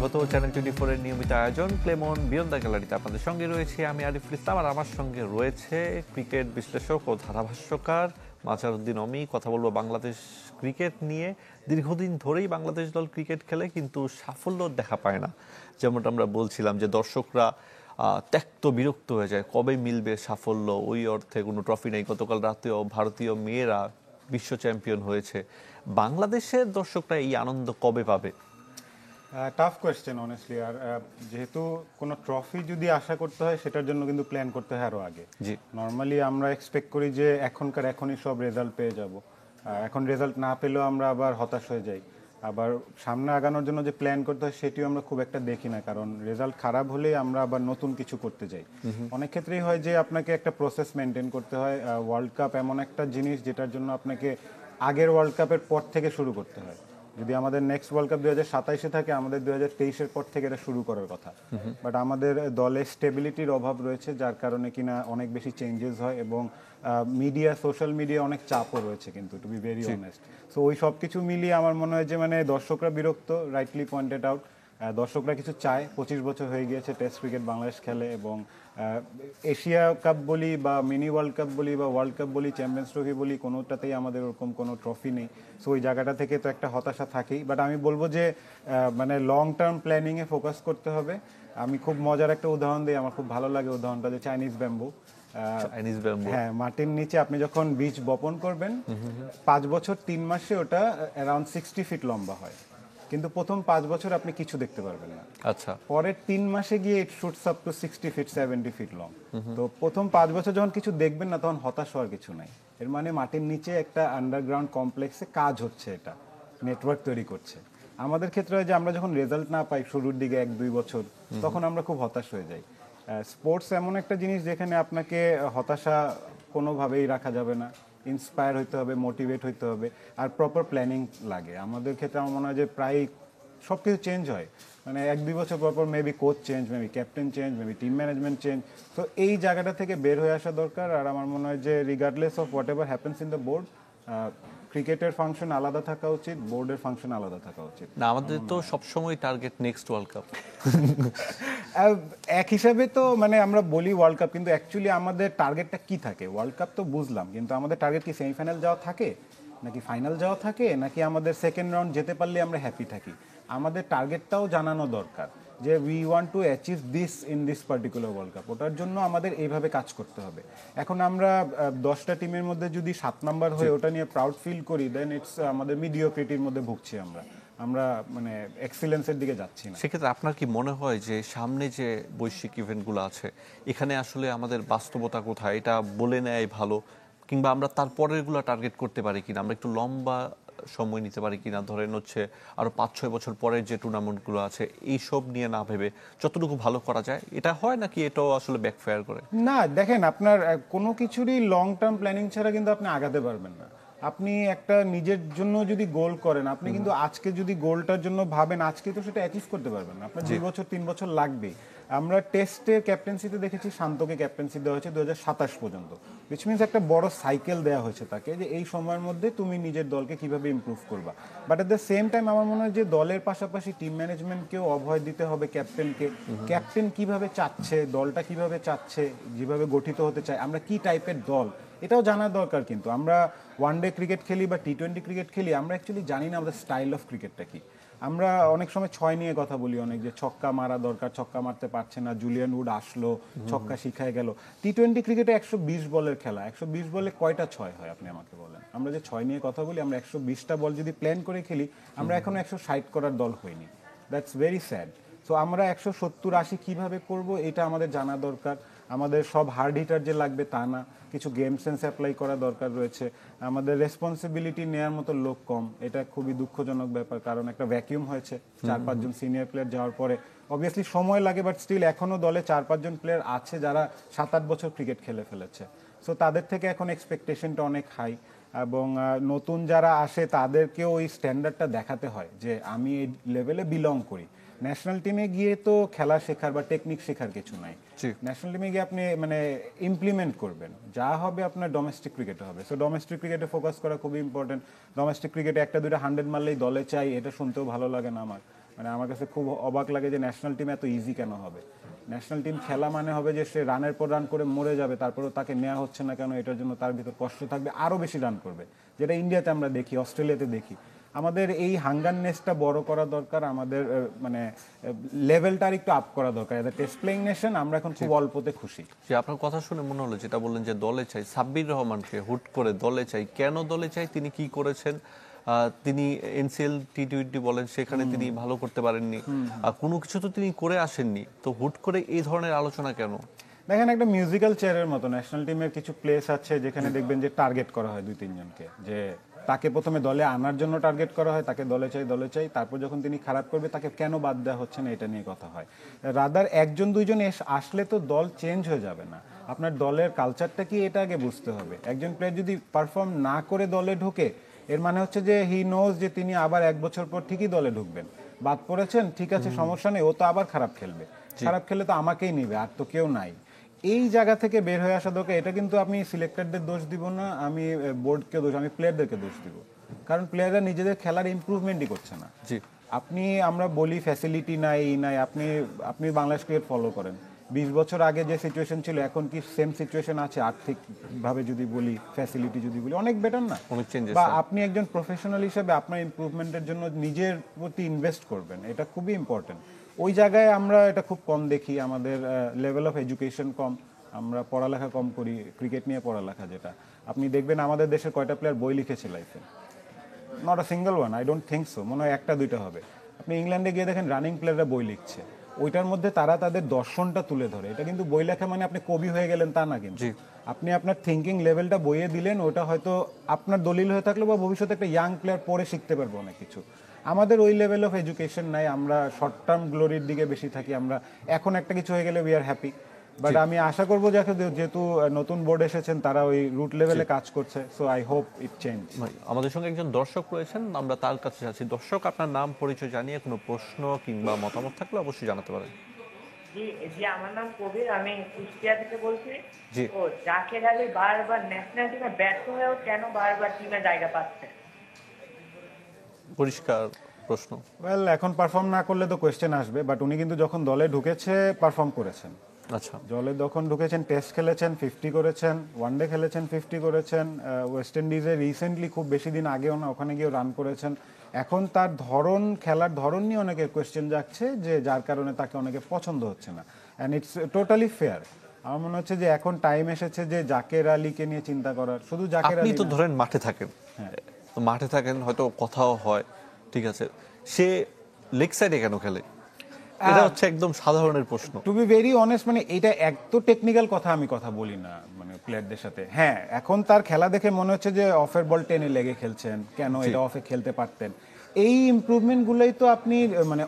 স্বাগত চ্যানেল 24 এর নিয়মিত আয়োজন ক্লেমন বিয়ন্ড দ্য গ্যালারিতে। আপনাদের সঙ্গে রয়েছে আমি আরিফুল ইসলাম, আর আমার সঙ্গে রয়েছে ক্রিকেট বিশ্লেষক ও ধারাভাষ্যকার মাজারউদ্দিন অমি। কথা বলবো বাংলাদেশ ক্রিকেট নিয়ে। দীর্ঘদিন ধরেই বাংলাদেশ দল ক্রিকেট খেলে, কিন্তু সাফল্য দেখা পায় না। যেমনটা আমরা বলছিলাম যে দর্শকরা ত্যক্ত বিরক্ত হয়ে যায়, কবে মিলবে সাফল্য, ওই অর্থে কোনো ট্রফি নেই। গতকাল রাতেও ভারতীয় মেয়েরা বিশ্ব চ্যাম্পিয়ন হয়েছে। বাংলাদেশের দর্শকরা এই আনন্দ কবে পাবে? Tough question honestly. আর যেহেতু কোনো ট্রফি যদি আশা করতে হয়, সেটার জন্য কিন্তু প্ল্যান করতে হয় আরও আগে। নর্মালি আমরা এক্সপেক্ট করি যে এখনই সব রেজাল্ট পেয়ে যাব। এখন রেজাল্ট না পেলেও আমরা আবার হতাশ হয়ে যাই। আবার সামনে আগানোর জন্য যে প্ল্যান করতে হয়, সেটিও আমরা খুব একটা দেখি না, কারণ রেজাল্ট খারাপ হলেই আমরা আবার নতুন কিছু করতে যাই। অনেক ক্ষেত্রেই হয় যে আপনাকে একটা প্রসেস মেনটেন করতে হয়। ওয়ার্ল্ড কাপ এমন একটা জিনিস যেটার জন্য আপনাকে আগের ওয়ার্ল্ড কাপের পর থেকে শুরু করতে হয়। যদি আমাদের নেক্সট ওয়ার্ল্ড কাপ 2027-এ থাকে, আমাদের 2023-এর পর থেকে এটা শুরু করার কথা। বাট আমাদের দলে স্টেবিলিটির অভাব রয়েছে, যার কারণে কিনা অনেক বেশি চেঞ্জেস হয়, এবং মিডিয়া, সোশ্যাল মিডিয়া অনেক চাপও রয়েছে কিন্তু, to be very honest. So ওই সব কিছু মিলিয়ে আমার মনে হয় যে দর্শকরা বিরক্ত, রাইটলি পয়েন্টেড আউট। দর্শকরা কিছু চায়। 25 বছর হয়ে গিয়েছে টেস্ট ক্রিকেট বাংলাদেশ খেলে, এবং এশিয়া কাপ বলি বা মিনি ওয়ার্ল্ড কাপ বলি বা ওয়ার্ল্ড কাপ বলি, চ্যাম্পিয়ন্স ট্রফি বলি, কোনোটাতেই আমাদের ওরকম কোনো ট্রফি নেই। সো ওই জায়গাটা থেকে তো একটা হতাশা থাকেই। বাট আমি বলবো যে লং টার্ম প্ল্যানিংয়ে ফোকাস করতে হবে। আমি খুব মজার একটা উদাহরণ দিই, আমার খুব ভালো লাগে উদাহরণটা, যে চাইনিজ ব্যাম্বু। হ্যাঁ, মাটির নিচে আপনি যখন বীজ বপন করবেন, 5 বছর 3 মাসে ওটা অ্যারাউন্ড 60 ফিট লম্বা হয়, কিন্তু প্রথম 5 বছর আপনি কিছু দেখতে পারবেন না। আচ্ছা, পরের 3 মাসে গিয়ে it shoots up to 60 feet 70 feet long. তো প্রথম 5 বছর যখন কিছু দেখবেন না, তখন হতাশ হওয়ার কিছু নাই। এর মানে মাটির নিচে একটা আন্ডারগ্রাউন্ড কমপ্লেক্সে কাজ হচ্ছে, এটা নেটওয়ার্ক তৈরি করছে। আমাদের ক্ষেত্রে হয় যে আমরা যখন রেজাল্ট না পাই শুরুর দিকে 1-2 বছর, তখন আমরা খুব হতাশ হয়ে যাই। স্পোর্টস এমন একটা জিনিস যেখানে আপনাকে হতাশা কোনোভাবেই রাখা যাবে না। ইন্সপায়ার হইতে হবে, মোটিভেট হইতে হবে, আর প্রপার প্ল্যানিং লাগে। আমাদের ক্ষেত্রে আমার মনে হয় যে প্রায় সব কিছু চেঞ্জ হয়, 1-2 বছর পর maybe coach change, maybe captain change, maybe team management change. তো এই জায়গাটা থেকে বের হয়ে আসা দরকার। আর আমার মনে হয় যে regardless of what ever happens in the board, ক্রিকেটের ফাংশন আলাদা থাকা উচিত, বোর্ডের ফাংশন আলাদা থাকা উচিত। না, আমাদের তো সবসময় টার্গেট নেক্সট ওয়ার্ল্ড কাপ। এক হিসাবে তো আমরা বলি ওয়ার্ল্ড কাপ, কিন্তু অ্যাকচুয়ালি আমাদের টার্গেটটা কি থাকে? ওয়ার্ল্ড কাপ তো বুঝলাম, কিন্তু আমাদের টার্গেট কি সেমিফাইনাল যাওয়া থাকে, নাকি ফাইনাল যাওয়া থাকে, নাকি আমাদের সেকেন্ড রাউন্ড যেতে পারলে আমরা হ্যাপি থাকি? আমাদের টার্গেটটাও জানানো দরকার, যে we want to achieve this in this particular world cup. ওটার জন্য আমাদের এইভাবে কাজ করতে হবে। এখন আমরা 10টা টিমের মধ্যে যদি 7 নাম্বার হয়ে ওটা নিয়ে প্রাউড ফিল করি, দেন ইটস আমাদের মিডিওক্রিটির মধ্যে ভুগছি আমরা এক্সিলেন্সের দিকে যাচ্ছি না। সেক্ষেত্রে আপনার কি মনে হয় যে সামনে যে বৈশ্বিক ইভেন্টগুলো আছে, এখানে আসলে আমাদের বাস্তবতা কোথায়, এটা বলে নেয় ভালো, কিংবা আমরা তারপরেরগুলো টার্গেট করতে পারি কিনা, আমরা একটু লম্বা সময় নিতে পারি কিনা? ধরেন আরো 5-6 বছর পরের যে টুর্নামেন্টগুলো আছে, এইসব নিয়ে না ভেবে যতটুকু ভালো করা যায়, এটা হয় নাকি এটাও আসলে ব্যাকফায়ার করে? না, দেখেন, আপনার কোনো কিছুরই লং টার্ম প্ল্যানিং ছাড়া কিন্তু আপনি আগাতে পারবেন না। আপনি একটা নিজের জন্য যদি গোল করেন, আপনি কিন্তু আজকে যদি গোলটার জন্য ভাবেন, আজকে তো সেটা অ্যাচিভ করতে পারবেন না, আপনার 2 বছর 3 বছর লাগবে। আমরা টেস্টের ক্যাপ্টেন্সিতে দেখেছি শান্তকে ক্যাপ্টেন্সি দেওয়া হয়েছে 2027 পর্যন্ত, উইচ মিনস একটা বড় সাইকেল দেওয়া হয়েছে তাকে, যে এই সময়ের মধ্যে তুমি নিজের দলকে কিভাবে ইমপ্রুভ করবা। But at the same time আমার মনে হয় যে দলের পাশাপাশি টিম ম্যানেজমেন্টকেও অভয় দিতে হবে ক্যাপ্টেনকে। ক্যাপ্টেন কিভাবে চাচ্ছে, দলটা কিভাবে চাচ্ছে, যেভাবে গঠিত হতে চায়, আমরা কি টাইপের দল, এটাও জানার দরকার। কিন্তু আমরা ওয়ানডে ক্রিকেট খেলি বা টি20 ক্রিকেট খেলি, আমরা অ্যাকচুয়ালি জানি না আমাদের স্টাইল অফ ক্রিকেটটা কি। আমরা অনেক সময় 6 নিয়ে কথা বলি অনেক, যে ছক্কা মারা দরকার, ছক্কা মারতে পারছে না, জুলিয়ান উড আসলো, ছক্কা শিখায় গেল। টি20 ক্রিকেটে 120 বলের খেলা, 120 বলে কয়টা 6 হয় আপনি আমাকে বলেন? আমরা যে 6 নিয়ে কথা বলি, আমরা 120টা বল যদি প্ল্যান করে খেলি, আমরা এখনো 160 করার দল হইনি। That's very sad. সো আমরা 170-80 কিভাবে করব, এটা আমাদের জানা দরকার। আমাদের সব হার্ড হিটার যে লাগবে তা না, কিছু গেম সেন্স অ্যাপ্লাই করা দরকার রয়েছে। আমাদের রেসপন্সিবিলিটি নেওয়ার মতো লোক কম, এটা খুবই দুঃখজনক ব্যাপার, কারণ একটা ভ্যাকিউম হয়েছে 4-5 জন সিনিয়র প্লেয়ার যাওয়ার পরে। অবভিয়াসলি সময় লাগে, বাট স্টিল এখনো দলে 4-5 জন প্লেয়ার আছে যারা 7-8 বছর ক্রিকেট খেলে ফেলেছে। সো তাদের থেকে এখন এক্সপেকটেশনটা অনেক হাই, এবং নতুন যারা আসে তাদেরকেও ওই স্ট্যান্ডার্ডটা দেখাতে হয় যে আমি এই লেভেলে বিলং করি। ন্যাশনাল টিমে গিয়ে তো খেলা শেখার বা টেকনিক শেখার কিছু নাই। ন্যাশনাল টিমে গিয়ে আপনি ইমপ্লিমেন্ট করবেন, যা হবে আপনার ডোমেস্টিক ক্রিকেটে হবে। সো ডোমেস্টিক ক্রিকেটে ফোকাস করা খুবই ইম্পর্টেন্ট। ডোমেস্টিক ক্রিকেটে 1-2টা 100 মারলেই দলে চাই, এটা শুনতেও ভালো লাগে না আমার। মানে আমার কাছে খুব অবাক লাগে যে ন্যাশনাল টিম এত ইজি কেন হবে। ন্যাশনাল টিম খেলা মানে হবে যে সে রানের পর রান করে মরে যাবে, তারপরেও তাকে নেওয়া হচ্ছে না কেন, এটার জন্য তার ভিতর কষ্ট থাকবে, আরও বেশি রান করবে, যেটা ইন্ডিয়াতে আমরা দেখি, অস্ট্রেলিয়াতে দেখি। আমাদের এই হাঙ্গারনেসটা বড় করা দরকার, আমাদের মানে লেভেলটা আর একটু আপ করা দরকার। এজ টেস্ট প্লেইং নেশন আমরা এখন খুব অল্পতে খুশি। যে আপনার কথা শুনে মনে হলো যেটা বললেন যে দলে চাই, সাব্বির রহমানকে হুট করে দলে চাই, কেন দলে চাই, তিনি কি করেছেন? তিনি এনসিএল টি-20 বলেন সেখানে তিনি ভালো করতে পারেননি, কোনো কিছু তো তিনি করে আসেননি, তো হুট করে এই ধরনের আলোচনা কেন? দেখেন, একটা মিউজিক্যাল চেয়ারের মতো ন্যাশনাল টিমের কিছু প্লেস আছে যেখানে দেখবেন যে টার্গেট করা হয় 2-3 জনকে, যে তাকে প্রথমে দলে আনার জন্য টার্গেট করা হয়, তাকে দলে চাই, তারপর যখন তিনি খারাপ করবে তাকে কেন বাদ দেওয়া হচ্ছে না এটা নিয়ে কথা হয়। রাদার 1-2 জন আসলে তো দল চেঞ্জ হয়ে যাবে না। আপনার দলের কালচারটা কি এটা আগে বুঝতে হবে। একজন প্লেয়ার যদি পারফর্ম না করে দলে ঢোকে, এর মানে হচ্ছে যে হি নোজ যে তিনি আবার 1 বছর পর ঠিকই দলে ঢুকবেন। বাদ পড়েছেন, ঠিক আছে, সমস্যা নেই, ও তো আবার খারাপ খেলবে, খারাপ খেলে তো আমাকেই নিবে, আর তো কেউ নাই। এই জায়গা থেকে বের হয়ে আসা দরকার। এটা কিন্তু আমি সিলেক্টরদের দোষ দিব না, আমি বোর্ডকে দোষ, আমি প্লেয়ারদেরকে দোষ দিব, কারণ প্লেয়াররা নিজেদের খেলার ইমপ্রুভমেন্টই করছে না। জি, আমরা বলি ফ্যাসিলিটি নাই, এই নাই, আপনি বাংলাদেশ ক্রিকেট ফলো করেন, 20 বছর আগে যে সিচুয়েশন ছিল এখন কি সেম সিচুয়েশন আছে? আর্থিকভাবে যদি বলি, ফ্যাসিলিটি যদি বলি, অনেক বেটার না? অনেক চেঞ্জেস। বা আপনি একজন প্রফেশনাল হিসেবে আপনার ইমপ্রুভমেন্টের জন্য নিজের প্রতি ইনভেস্ট করবেন, এটা খুবই ইম্পর্টেন্ট। ওই জায়গায় আমরা এটা খুব কম দেখি, আমাদের লেভেল অফ এডুকেশন কম, আমরা পড়ালেখা কম করি, ক্রিকেট নিয়ে পড়ালেখা। যেটা আপনি দেখবেন আমাদের দেশের কয়টা প্লেয়ার বই লিখেছে লাইফে? Not a single one, I don't think so. মনে হয় 1-2টা হবে। আপনি ইংল্যান্ডে গিয়ে দেখেন রানিং প্লেয়াররা বই লিখছে, ওইটার মধ্যে তারা তাদের দর্শনটা তুলে ধরে। এটা কিন্তু বই লেখা মানে আপনি কবি হয়ে গেলেন তা না, কিন্তু আপনি আপনার থিঙ্কিং লেভেলটা বইয়ে দিলেন, ওটা হয়তো আপনার দলিল হয়ে থাকলো, বা ভবিষ্যতে একটা ইয়াং প্লেয়ার পড়ে শিখতে পারবো অনেক কিছু। আমাদের ওই লেভেল অফ এডুকেশন নাই, আমরা শর্ট টার্ম গ্লোরির দিকে বেশি থাকি। আমরা এখন একটা কিছু হয়ে গেলে উই আর হ্যাপি, বাট আমি আশা করবো যে যেহেতু নতুন বোর্ড এসেছেন, তারা ওই রুট লেভেলে কাজ করছে, so I hope it change. আমাদের সঙ্গে একজন দর্শক রয়েছেন, আমরা তার কাছে যাচ্ছি। দর্শক, আপনার নাম পরিচয় জানিয়ে কোনো প্রশ্ন কিংবা মতামত থাকলে অবশ্যই জানাতে পারেন। জি জি, আমার নাম কবির, আমি কুষ্টিয়া থেকে বলছি। জি। ও জাকের আলী বারবার ন্যাশনাল টিমে ব্যর্থ হয়েও কেন বারবার টিমে জায়গা পাচ্ছে? পরিষ্কার প্রশ্ন। ওয়েল, এখন পারফর্ম না করলে তো কোয়েশ্চেন আসবে, বাট উনি কিন্তু যখন দলে ঢুকেছে পারফর্ম করেছেন। আচ্ছা, দলে যখন ঢুকেছেন টেস্ট খেলেছেন, 50 করেছেন, ওয়ানডে খেলেছেন, 50 করেছেন, ওয়েস্ট ইন্ডিজে রিসেন্টলি, খুব বেশি দিন আগেও না, ওখানে গিয়ে রান করেছেন। এখন তার খেলার ধরন নিয়ে অনেকে কোয়েশ্চেন যাচ্ছে, যে যার কারণে তাকে অনেকে পছন্দ হচ্ছে না, অ্যান্ড ইটস টোটালি ফেয়ার। আমার মনে হচ্ছে যে এখন টাইম এসেছে যে জাকের আলীকে নিয়ে চিন্তা করার। শুধু জাকের আপনি আলী তো না, ধরেন মাঠে থাকেন, তো মাঠে থাকেন, হয়তো কথাও হয়, ঠিক আছে, সে লেগ সাইডে কেন খেলে? এটা হচ্ছে একদম সাধারণের প্রশ্ন। টু বি ভেরি অনেস্ট, মানে এটা এত টেকনিক্যাল কথা আমি কথা বলি না মানে প্লেয়ারদের সাথে। হ্যাঁ, এখন তার খেলা দেখে মনে হচ্ছে যে অফের বল টেনে লেগে খেলছেন, কেন এটা অফে খেলতে পারতেন। এই ইমপ্রুভমেন্ট গুলোই তো আপনি মানে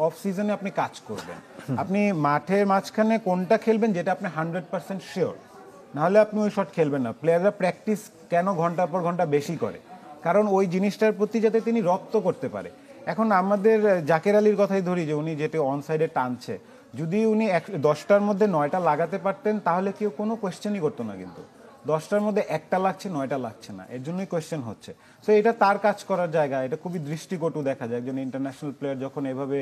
অফ সিজনে আপনি কাজ করবেন। আপনি মাঠের মাঝখানে কোনটা খেলবেন যেটা আপনি 100% শিওর, নাহলে আপনি ওই শট খেলবেন না। প্লেয়াররা প্র্যাকটিস কেন ঘন্টার পর ঘন্টা বেশি করে? কারণ ওই জিনিসটার প্রতি যাতে তিনি রপ্ত করতে পারে। এখন আমাদের জাকের আলীর কথাই ধরি, যে উনি যেটা অন সাইডে টানছে, যদি উনি 10টার মধ্যে 9টা লাগাতে পারতেন তাহলে কেউ কোনো কোয়েশ্চেনই করতো না, কিন্তু 10টার মধ্যে 1টা লাগছে, 9টা লাগছে না, এর জন্যই কোয়েশ্চেন হচ্ছে। সো এটা তার কাজ করার জায়গা, এটা খুবই দৃষ্টিকটু দেখা যায়। একজন ইন্টারন্যাশনাল প্লেয়ার যখন এভাবে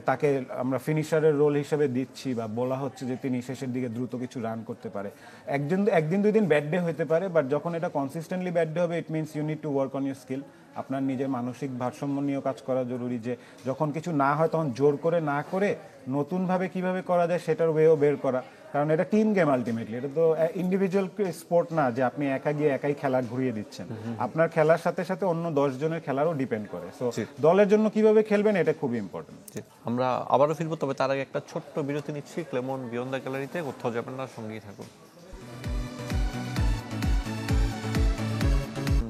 তাকে আমরা ফিনিশারের রোল হিসেবে দিচ্ছি, বা বলা হচ্ছে যে তিনি শেষের দিকে দ্রুত কিছু রান করতে পারে, একদিন 2 দিন ব্যাড ডে হতে পারে, বাট যখন এটা কনসিস্টেন্টলি ব্যাড ডে হবে, it means you need to work on your skill. আপনার নিজের মানসিক ভারসাম্য নিয়েও কাজ করা জরুরি, যে যখন কিছু না হয় তখন জোর করে না করে নতুনভাবে কিভাবে করা যায় সেটার ওয়েও বের করা। কারণ এটা টিম গেম, আলটিমেটলি এটা তো ইন্ডিভিজুয়াল স্পোর্ট না যে আপনি একা গিয়ে একাই খেলা ঘুরিয়ে দিচ্ছেন। আপনার খেলার সাথে সাথে অন্য 10 জনের খেলারও ডিপেন্ড করে। সো দলের জন্য কিভাবে খেলবেন এটা খুবই ইম্পর্টেন্ট। আমরা আবারও ফিরবো, তবে তার আগে একটা ছোট্ট বিরতি নিচ্ছি। ক্লেমন বিয়ন্ড দ্য গ্যালারিতে, কোথাও যাবেন না, সঙ্গেই থাকুন।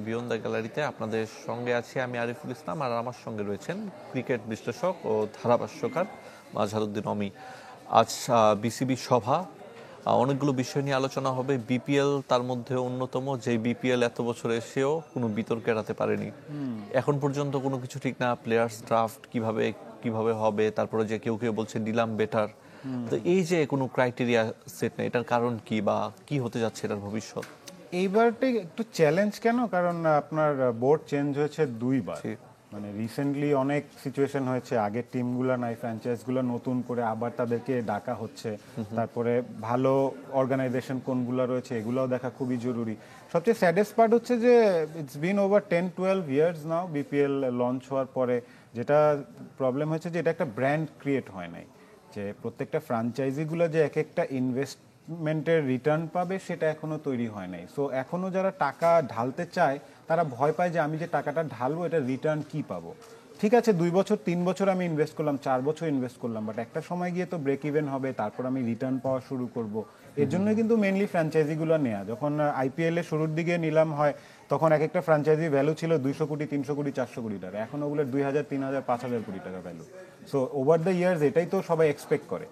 বিয়ন্ড দ্য গ্যালারিতে আপনাদের সঙ্গে আছি আমি আরিফুল ইসলাম, আর আমার সঙ্গে রয়েছেন ক্রিকেট বিশ্লেষক ও ধারাভাষ্যকার মাজহারউদ্দিন অমি। আজ বিসিবি সভা, অনেকগুলো বিষয় নিয়ে আলোচনা হবে। বিপিএল তার মধ্যে অন্যতম, যে বিপিএল এত বছর এসেও কোনো বিতর্ক এড়াতে পারেনি। এখন পর্যন্ত কোনো কিছু ঠিক না, প্লেয়ার্স ড্রাফট কিভাবে হবে, তারপরে যে কেউ বলছে নিলাম বেটার। তো এই যে কোনো ক্রাইটেরিয়া সেট নেই, এটার কারণ কি, বা কি হতে যাচ্ছে এটার ভবিষ্যৎ? এইবারটা একটু চ্যালেঞ্জ কেন? কারণ আপনার বোর্ড চেঞ্জ হয়েছে 2 বার, মানে রিসেন্টলি অনেক সিচুয়েশন হয়েছে, আগের টিমগুলো নাই, ফ্র্যাঞ্চাইজগুলো নতুন করে আবার তাদেরকে ডাকা হচ্ছে। তারপরে ভালো অর্গানাইজেশন কোনগুলো রয়েছে এগুলোও দেখা খুবই জরুরি। সবচেয়ে স্যাডেস্ট পার্ট হচ্ছে যে it's been over 10-12 years now BPL launch হওয়ার পরে, যেটা প্রবলেম হয়েছে যে এটা একটা ব্র্যান্ড ক্রিয়েট হয় নাই, যে প্রত্যেকটা ফ্র্যাঞ্চাইজিগুলো যে এক একটা ইনভেস্টমেন্টের রিটার্ন পাবে সেটা এখনো তৈরি হয় নাই। সো এখনো যারা টাকা ঢালতে চায় তারা ভয় পায় যে আমি যে টাকাটা ঢালবো এটা রিটার্ন কি পাবো। ঠিক আছে, 2 বছর 3 বছর আমি ইনভেস্ট করলাম, 4 বছর ইনভেস্ট করলাম, বাট একটা সময় গিয়ে তো ব্রেক ইভেন হবে, তারপর আমি রিটার্ন পাওয়া শুরু করব। এর জন্য কিন্তু মেইনলি ফ্র্যাঞ্চাইজিগুলো নেওয়া। যখন আইপিএল এর শুরুর দিকে নিলাম হয় তখন এক একটা ফ্র্যাঞ্চাইজি ভ্যালু ছিল 200 কোটি, 300 কোটি, 400 কোটি টাকা, এখন ওগুলোর 2000, 3000, 5000 কোটি টাকা value. So over the years এটাই তো সবাই এক্সপেক্ট করে।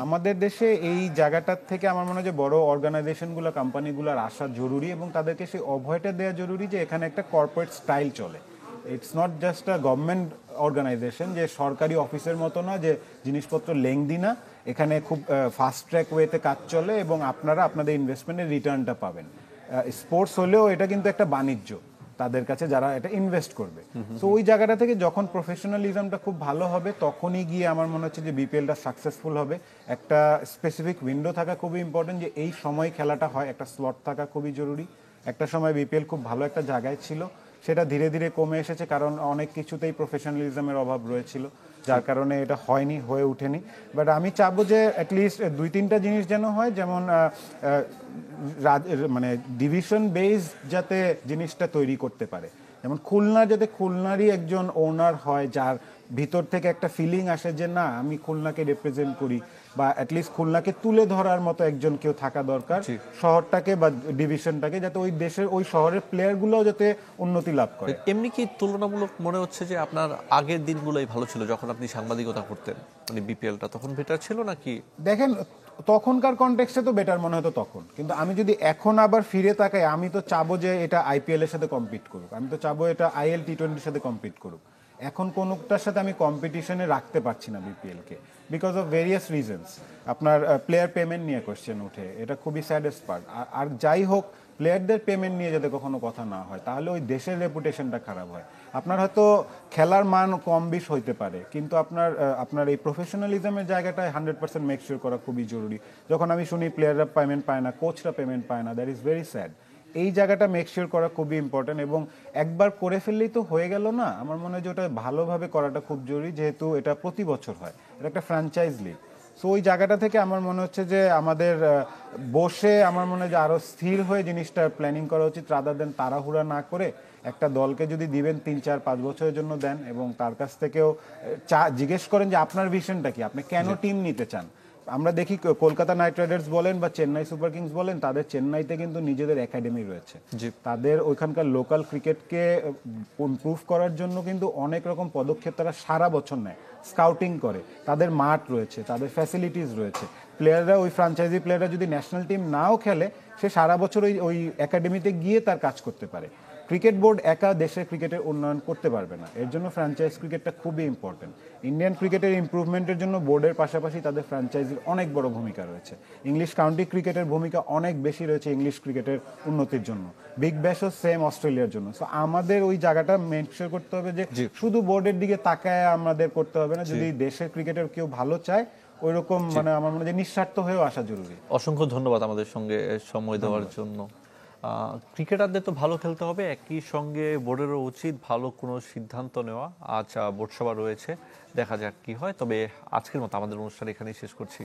আমাদের দেশে এই জায়গাটার থেকে আমার মনে হয় যে বড় অর্গানাইজেশনগুলো, কোম্পানিগুলোর আসা জরুরি এবং তাদেরকে সেই অভয়টা দেওয়া জরুরি যে এখানে একটা কর্পোরেট স্টাইল চলে। It's not just a government organisation, যে সরকারি অফিসের মতো না যে জিনিসপত্র লেংদি না, এখানে খুব ফাস্ট ট্র্যাক ওয়েতে কাজ চলে এবং আপনারা আপনাদের ইনভেস্টমেন্টের রিটার্নটা পাবেন। স্পোর্টস হলেও এটা কিন্তু একটা বাণিজ্য তাদের কাছে যারা এটা ইনভেস্ট করবে। তো ওই জায়গাটা থেকে যখন প্রফেশনালিজমটা খুব ভালো হবে তখনই গিয়ে আমার মনে হচ্ছে যে বিপিএলটা সাকসেসফুল হবে। একটা স্পেসিফিক উইন্ডো থাকা খুবই ইম্পর্টেন্ট, যে এই সময় খেলাটা হয়, একটা স্লট থাকা খুবই জরুরি। একটা সময় বিপিএল খুব ভালো একটা জায়গায় ছিল, সেটা ধীরে ধীরে কমে এসেছে কারণ অনেক কিছুতেই প্রফেশনালিজমের অভাব রয়েছিল, যার কারণে এটা হয়নি, হয়ে ওঠেনি। বাট আমি চাবো যে অ্যাটলিস্ট 2-3টা জিনিস যেন হয়, যেমন মানে ডিভিশন বেস যাতে জিনিসটা তৈরি করতে পারে। যেমন খুলনা, যাতে খুলনারই একজন ওনার হয় যার ভিতর থেকে একটা ফিলিং আসে যে না আমি খুলনাকে রিপ্রেজেন্ট করি, বা অ্যাটলিস্ট খুলনাকে তুলে ধরার মতো একজন কেউ থাকা দরকার শহরটাকে বা ডিভিশনটাকে, যাতে ওই দেশের ওই শহরের প্লেয়ারগুলোও যাতে উন্নতি লাভ করে। এমনি কি তুলনামূলক মনে হচ্ছে যে আপনার আগের দিনগুলোই ভালো ছিল যখন আপনি সাংবাদিকতা করতেন, মানে বিপিএলটা তখন বেটার ছিল নাকি? দেখেন, তখনকার কনটেক্সটে তো বেটার মনে হতো তখন, কিন্তু আমি যদি এখন আবার ফিরে তাকাই আমি তো চাবো যে এটা আইপিএল এর সাথে কম্পিট করুক, আমি তো চাবো এটা আইএল টি20-র সাথে কম্পিট করুক। এখন কোনোটার সাথে আমি কম্পিটিশনে রাখতে পারছি না বিপিএলকে, বিকজ অফ ভেরিয়াস রিজনস। আপনার প্লেয়ার পেমেন্ট নিয়ে কোশ্চেন ওঠে, এটা খুবই স্যাডেস্ট পার্ট। আর যাই হোক, প্লেয়ারদের পেমেন্ট নিয়ে যাতে কখনো কথা না হয়, তাহলে ওই দেশের রেপুটেশনটা খারাপ হয়। আপনার হয়তো খেলার মান কম বেশ হইতে পারে, কিন্তু আপনার এই প্রফেশনালিজমের জায়গাটায় 100% মেক শিওর করা খুবই জরুরি। যখন আমি শুনি প্লেয়াররা পেমেন্ট পায় না, কোচরা পেমেন্ট পায় না, দ্যাট ইজ ভেরি স্যাড। এই জায়গাটা মেক শিওর করা খুবই ইম্পর্টেন্ট, এবং একবার করে ফেললেই তো হয়ে গেল না। আমার মনে হয় যে ওটা ভালোভাবে করাটা খুব জরুরি, যেহেতু এটা প্রতি বছর হয়, এটা একটা ফ্র্যাঞ্চাইজ লিগ। সো ওই জায়গাটা থেকে আমার মনে হচ্ছে যে আমাদের বসে আমার মনে হয় যে আরো স্থির হয়ে জিনিসটা প্ল্যানিং করা উচিত, রাদার দেন তাড়াহুড়া না করে। একটা দলকে যদি দিবেন 3-4-5 বছরের জন্য দেন, এবং তার কাছ থেকেও জিজ্ঞেস করেন যে আপনার ভিশনটা কি, আপনি কেন টিম নিতে চান। আমরা দেখি কলকাতা নাইট রাইডার্স বলেন বা চেন্নাই সুপার কিংস বলেন, তাদের চেন্নাইতে কিন্তু নিজেদের একাডেমি রয়েছে, তাদের ওইখানকার লোকাল ক্রিকেটকে ইমপ্রুভ করার জন্য কিন্তু অনেক রকম পদক্ষেপ তারা সারা বছর নেয়। স্কাউটিং করে, তাদের মাঠ রয়েছে, তাদের ফ্যাসিলিটিস রয়েছে। প্লেয়াররা, ওই ফ্র্যাঞ্চাইজি প্লেয়াররা যদি ন্যাশনাল টিম নাও খেলে, সে সারা বছর ওই একাডেমিতে গিয়ে তার কাজ করতে পারে। ক্রিকেট বোর্ড একা দেশের ক্রিকেটের উন্নয়ন করতে পারবে না, এর জন্য ফ্র্যাঞ্চাইজ ক্রিকেটটা খুবই ইম্পর্টেন্ট। ইন্ডিয়ান ক্রিকেটের ইমপ্রুভমেন্টের জন্য বোর্ডের পাশাপাশি তাদের ফ্র্যাঞ্চাইজির অনেক বড় ভূমিকা রয়েছে। ইংলিশ কাউন্টি ক্রিকেটের ভূমিকা অনেক বেশি রয়েছে ইংলিশ ক্রিকেটের উন্নতির জন্য। বিগ ব্যাশও সেম অস্ট্রেলিয়ার জন্য। সো আমাদের ওই জায়গাটা মেক শিওর করতে হবে যে শুধু বোর্ডের দিকে তাকায় আমাদের করতে হবে না, যদি দেশের ক্রিকেটের কেউ ভালো চায় ওইরকম, মানে আমার মনে হয় যে নিঃস্বার্থ হয়েও আসা জরুরি। অসংখ্য ধন্যবাদ আমাদের সঙ্গে সময় দেওয়ার জন্য। ক্রিকেটারদের তো ভালো খেলতে হবে, একই সঙ্গে বোর্ডেরও উচিত ভালো কোনো সিদ্ধান্ত নেওয়া। আজ বোর্ড সভা রয়েছে, দেখা যাক কি হয়। তবে আজকের মতো আমাদের অনুষ্ঠান এখানেই শেষ করছি।